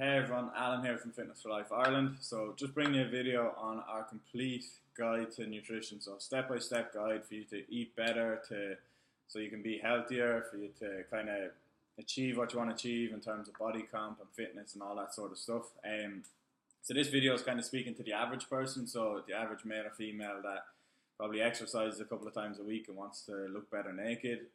Hey everyone, Alan here from Fitness for Life Ireland. So just bringing you a video on our complete guide to nutrition. So step-by-step guide for you to eat better, so you can be healthier, for you to kind of achieve what you want to achieve in terms of body comp and fitness and all that sort of stuff. So this video is kind of speaking to the average person, so the average male or female that probably exercises a couple of times a week and wants to look better naked.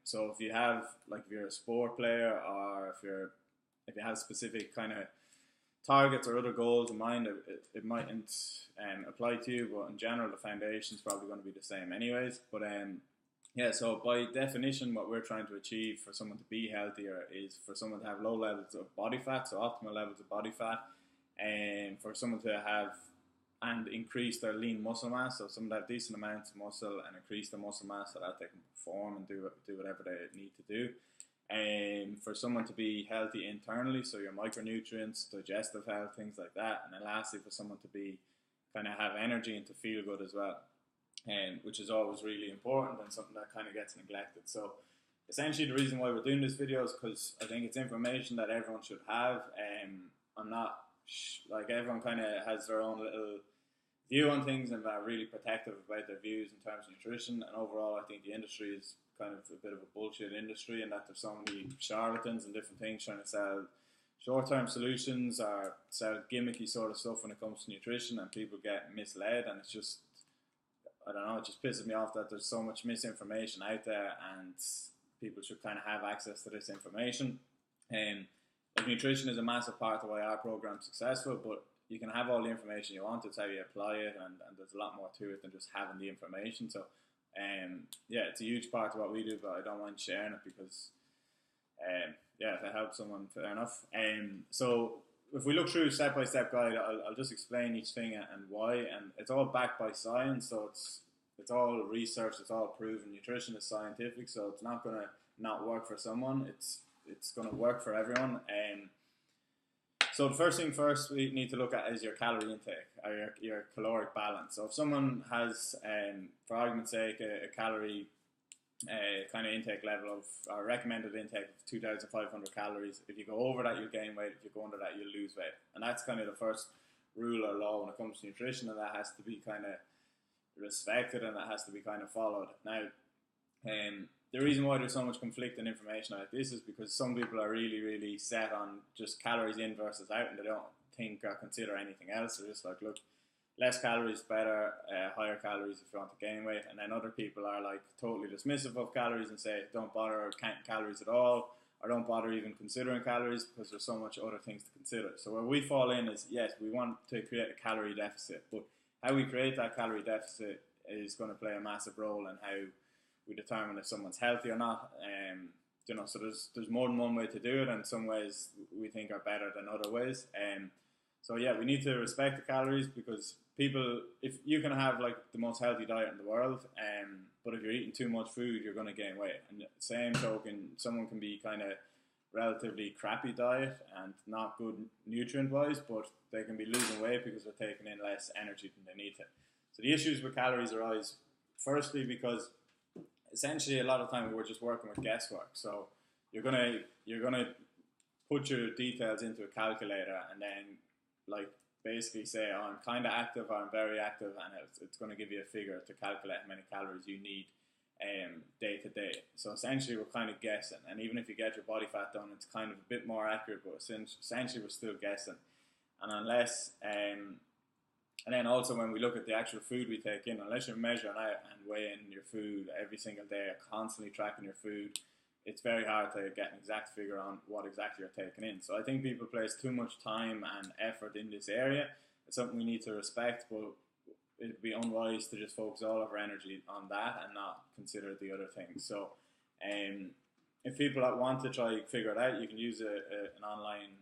So if you have, like, if you're a sport player, or if you have specific kind of targets or other goals in mind, it mightn't apply to you, but in general the foundation is probably going to be the same anyways. But yeah, so by definition what we're trying to achieve for someone to be healthier is for someone to have low levels of body fat, so optimal levels of body fat, and for someone to have and increase their lean muscle mass, so someone to have decent amounts of muscle and increase their muscle mass so that they can perform and do whatever they need to do. And for someone to be healthy internally, so your micronutrients, digestive health, things like that. And then lastly, for someone to be kind of have energy and to feel good as well, which is always really important and something that kind of gets neglected. So essentially the reason why we're doing this video is because I think it's information that everyone should have. I'm not, like, everyone kind of has their own little view on things and are really protective about their views in terms of nutrition. And overall I think the industry is kind of a bit of a bullshit industry, and that there's so many charlatans and different things trying to sell short-term solutions or sell gimmicky sort of stuff when it comes to nutrition, and people get misled. And it's just, I don't know, it just pisses me off that there's so much misinformation out there, and people should kind of have access to this information. And like, nutrition is a massive part of why our program's successful, but you can have all the information you want. It's how you apply it, and there's a lot more to it than just having the information. So yeah, it's a huge part of what we do, but I don't mind sharing it because yeah, if it helps someone, fair enough. So if we look through step-by-step guide, I'll just explain each thing and why, and it's all backed by science, so it's all research, it's all proven. Nutrition is scientific, so it's not going to not work for someone, it's going to work for everyone. So the first thing first we need to look at is your calorie intake, or your caloric balance. So if someone has, for argument's sake, a calorie kind of intake level of, or recommended intake of 2,500 calories, if you go over that you'll gain weight, if you go under that you'll lose weight. And that's kind of the first rule or law when it comes to nutrition, and that has to be kind of respected and that has to be kind of followed. Now, the reason why there's so much conflicting information like this is because some people are really, really set on just calories in versus out, and they don't think or consider anything else. They're just like, look, less calories better, higher calories if you want to gain weight. And then other people are like totally dismissive of calories and say don't bother counting calories at all, or don't bother even considering calories because there's so much other things to consider. So where we fall in is, yes, we want to create a calorie deficit, but how we create that calorie deficit is going to play a massive role in how we determine if someone's healthy or not. You know, so there's more than one way to do it, and some ways we think are better than other ways. So yeah, we need to respect the calories, because people, if you can have like the most healthy diet in the world, but if you're eating too much food, you're going to gain weight. And same token, someone can be kind of relatively crappy diet and not good nutrient wise, but they can be losing weight because they're taking in less energy than they need to. So the issues with calories arise firstly because essentially a lot of time we're just working with guesswork. So you're gonna put your details into a calculator and then, like, basically say, oh, I'm kind of active or I'm very active, and it's going to give you a figure to calculate how many calories you need day to day. So essentially we're kind of guessing, and even if you get your body fat done, it's kind of a bit more accurate, but essentially we're still guessing. And unless and then also when we look at the actual food we take in, unless you're measuring out and weighing your food every single day, constantly tracking your food, it's very hard to get an exact figure on what exactly you're taking in. So I think people place too much time and effort in this area. It's something we need to respect, but it'd be unwise to just focus all of our energy on that and not consider the other things. So if people that want to try to figure it out, you can use an online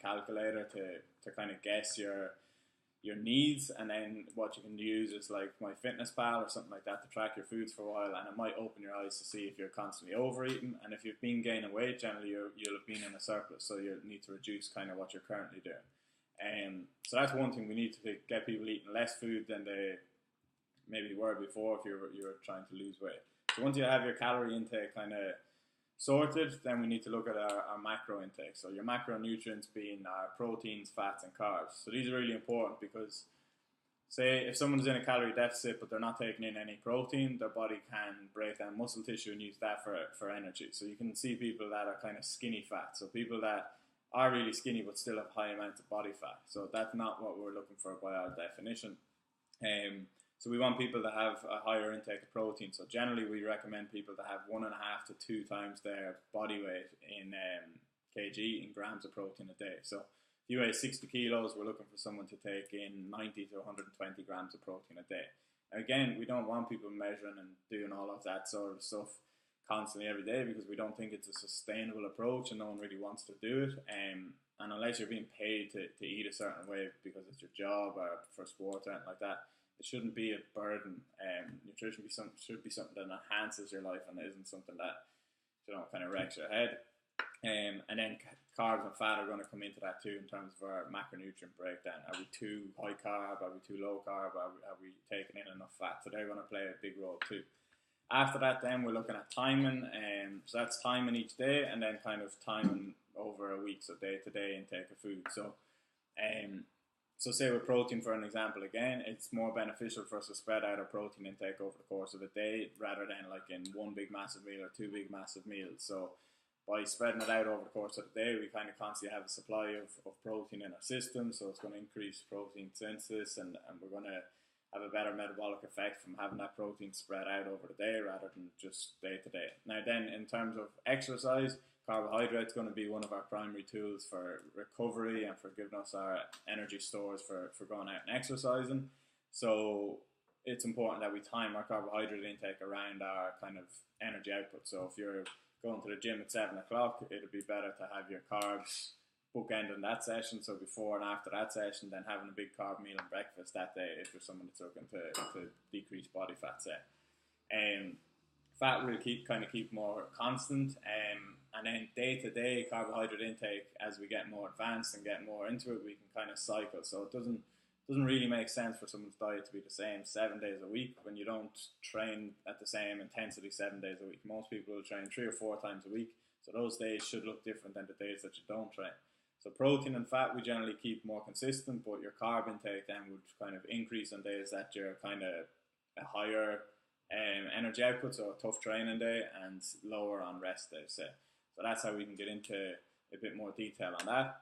calculator to kind of guess your needs, and then what you can use is like MyFitnessPal or something like that to track your foods for a while, and it might open your eyes to see if you're constantly overeating, and if you've been gaining weight, generally you'll have been in a surplus, so you need to reduce kind of what you're currently doing. So that's one thing, we need to get people eating less food than they maybe were before if you were trying to lose weight. So once you have your calorie intake kind of sorted, then we need to look at our macro intake. So your macronutrients being our proteins, fats, and carbs. So these are really important because, say, if someone's in a calorie deficit but they're not taking in any protein, their body can break down muscle tissue and use that for energy. So you can see people that are kind of skinny fat. So people that are really skinny but still have high amounts of body fat. So that's not what we're looking for by our definition. So we want people to have a higher intake of protein. So generally we recommend people to have 1.5 to 2 times their body weight in kg in grams of protein a day. So if you weigh 60 kilos, we're looking for someone to take in 90 to 120 grams of protein a day. Again, we don't want people measuring and doing all of that sort of stuff constantly every day, because we don't think it's a sustainable approach and no one really wants to do it. And unless you're being paid to eat a certain way because it's your job or for sport or anything like that, it shouldn't be a burden. Nutrition should be something that enhances your life and isn't something that, you know, kind of wrecks your head. And then carbs and fat are going to come into that too in terms of our macronutrient breakdown. Are we too high carb? Are we too low carb? Are we taking in enough fat? So they're going to play a big role too. After that, then we're looking at timing. So that's timing each day, and then kind of timing over a week, so day-to-day intake of food. So say with protein, for an example, again, it's more beneficial for us to spread out our protein intake over the course of the day rather than like in one big massive meal or 2 big massive meals. So by spreading it out over the course of the day, we kind of constantly have a supply of protein in our system, so it's going to increase protein synthesis, and we're going to have a better metabolic effect from having that protein spread out over the day rather than just day to day. Now then, in terms of exercise, carbohydrates going to be one of our primary tools for recovery and for giving us our energy stores for going out and exercising. So it's important that we time our carbohydrate intake around our kind of energy output. So if you're going to the gym at 7 o'clock, it'd be better to have your carbs bookend in that session, so before and after that session, then having a big carb meal and breakfast that day if you're someone that's looking to decrease body fat, say. Fat will keep more constant, and then day to day carbohydrate intake, as we get more advanced and get more into it, we can kind of cycle. So it doesn't really make sense for someone's diet to be the same 7 days a week when you don't train at the same intensity 7 days a week. Most people will train 3 or 4 times a week, so those days should look different than the days that you don't train. So protein and fat we generally keep more consistent, but your carb intake then would kind of increase on days that you're kind of a higher energy output, so a tough training day, and lower on rest days, say. So that's how we can get into a bit more detail on that.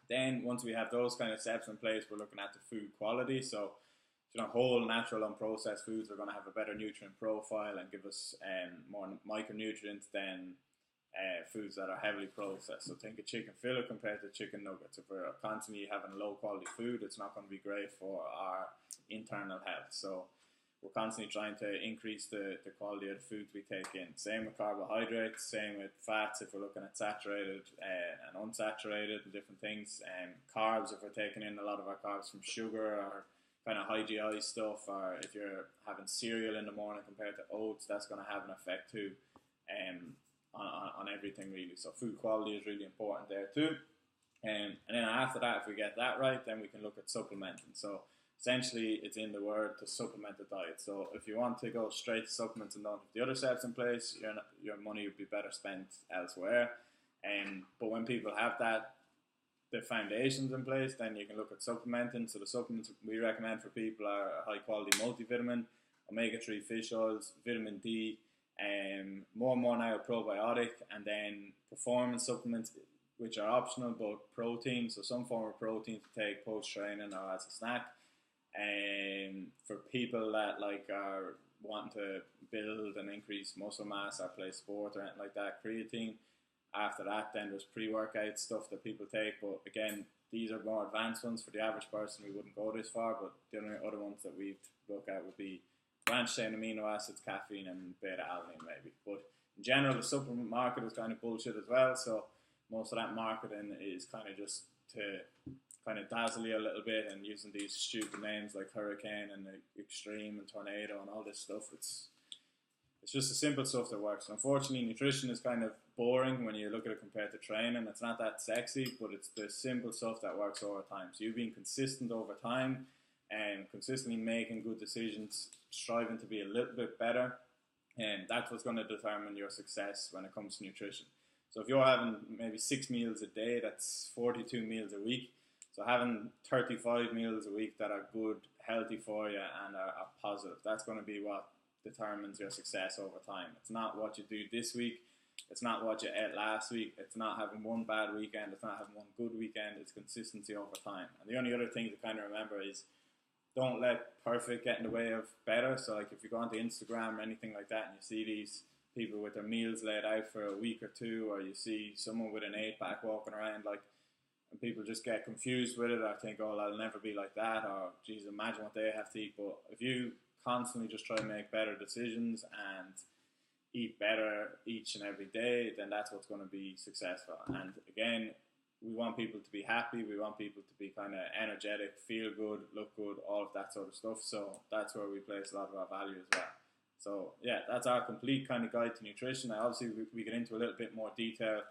Then once we have those kind of steps in place, we're looking at the food quality. So, you know, whole, natural, unprocessed foods are going to have a better nutrient profile and give us more micronutrients than foods that are heavily processed. So think of chicken fillet compared to chicken nuggets. If we're constantly having low quality food, it's not going to be great for our internal health. So we're constantly trying to increase the quality of the foods we take in. Same with carbohydrates, same with fats if we're looking at saturated and unsaturated and different things. Carbs, if we're taking in a lot of our carbs from sugar or kind of high GI stuff, or if you're having cereal in the morning compared to oats, that's going to have an effect too on everything really. So food quality is really important there too. And then after that, if we get that right, then we can look at supplementing. So essentially, it's in the word to supplement the diet. So if you want to go straight to supplements and don't have the other steps in place, your money would be better spent elsewhere. But when people have the foundations in place, then you can look at supplementing. So the supplements we recommend for people are a high quality multivitamin, omega-3 fish oils, vitamin D, more and more now probiotic, and then performance supplements, which are optional, but protein, so some form of protein to take post-training or as a snack. For people that are wanting to build and increase muscle mass or play sport or anything like that, creatine. After that, then there's pre-workout stuff that people take, but again, these are more advanced ones. For the average person, we wouldn't go this far, but the only other ones that we'd look at would be branched chain amino acids, caffeine, and beta-alanine maybe. But in general, the supplement market is kind of bullshit as well, so most of that marketing is kind of just to kind of dazzle you a little bit and using these stupid names like hurricane and extreme and tornado and all this stuff. It's just the simple stuff that works. Unfortunately, nutrition is kind of boring when you look at it compared to training. It's not that sexy, but it's the simple stuff that works over time. So you've been consistent over time and consistently making good decisions, striving to be a little bit better, And that's what's going to determine your success when it comes to nutrition. So if you're having maybe 6 meals a day, that's 42 meals a week. So having 35 meals a week that are good, healthy for you and are positive, that's going to be what determines your success over time. It's not what you do this week. It's not what you ate last week. It's not having one bad weekend. It's not having one good weekend. It's consistency over time. And the only other thing to kind of remember is don't let perfect get in the way of better. So like if you go onto Instagram or anything like that and you see these people with their meals laid out for a week or two, or you see someone with an 8-pack walking around, like, and people just get confused with it, or think, oh, I'll never be like that, or geez, imagine what they have to eat. But if you constantly just try to make better decisions and eat better each and every day, then that's what's going to be successful. And again, we want people to be happy, we want people to be kind of energetic, feel good, look good, all of that sort of stuff. So that's where we place a lot of our value as well. So yeah, that's our complete kind of guide to nutrition. Now obviously we get into a little bit more detail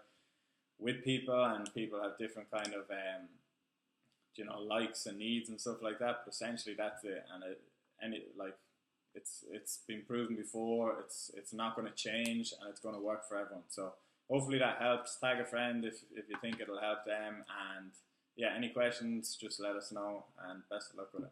with people, and people have different kind of likes and needs and stuff like that, but essentially that's it. And it's been proven before, it's not going to change, and it's going to work for everyone. So hopefully that helps. Tag a friend if you think it'll help them. And yeah, any questions, just let us know, and best of luck with it.